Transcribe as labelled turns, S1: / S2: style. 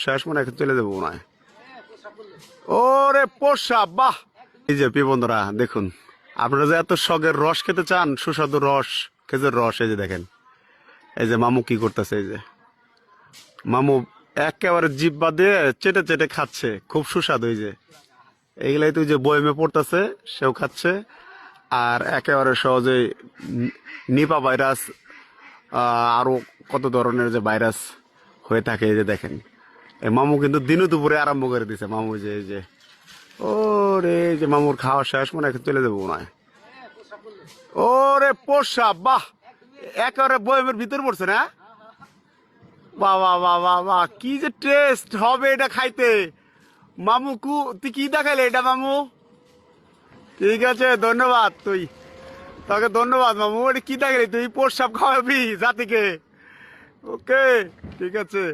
S1: শেষ মনে এখন চলে যাবো না। ওরে পোষা বাহ! এই যে প্রিয় বন্ধুরা দেখুন, আপনারা যে এত শখের রস খেতে চান, সুস্বাদু রস, খেজুর রস, এই যে দেখেন, এই যে মামু কি করতেছে, এই যে মামু একেবারে জিব্বা দিয়ে চেটে চেটে খাচ্ছে, খুব সুস্বাদু। এই যে এইগুলাই তো যে বয়মে পড়তেছে, সেও খাচ্ছে। আর একেবারে সহজে নিপা ভাইরাস, আরো কত ধরনের যে ভাইরাস হয়ে থাকে, এই যে দেখেন, এই মামু কিন্তু দিনে দুপুরে আরম্ভ করে দিছে মামু, যে এই যে ওরে, এই যে মামুর খাওয়া শেষ মনে এখন চলে যাবো না। ওরে পোষা বাহ! একেবারে বয়মের ভিতর পড়ছে না। বাহ বাহ বাহ বাহ বাহ, কি যে টেস্ট হবে এটা খাইতে। মামু তুই কি দেখাইলে এটা মামু? ঠিক আছে, ধন্যবাদ। তোকে ধন্যবাদ মামু। এটা কি দেখালি তুই? প্রসাব খাওয়াবি জাতিকে? ওকে, ঠিক আছে।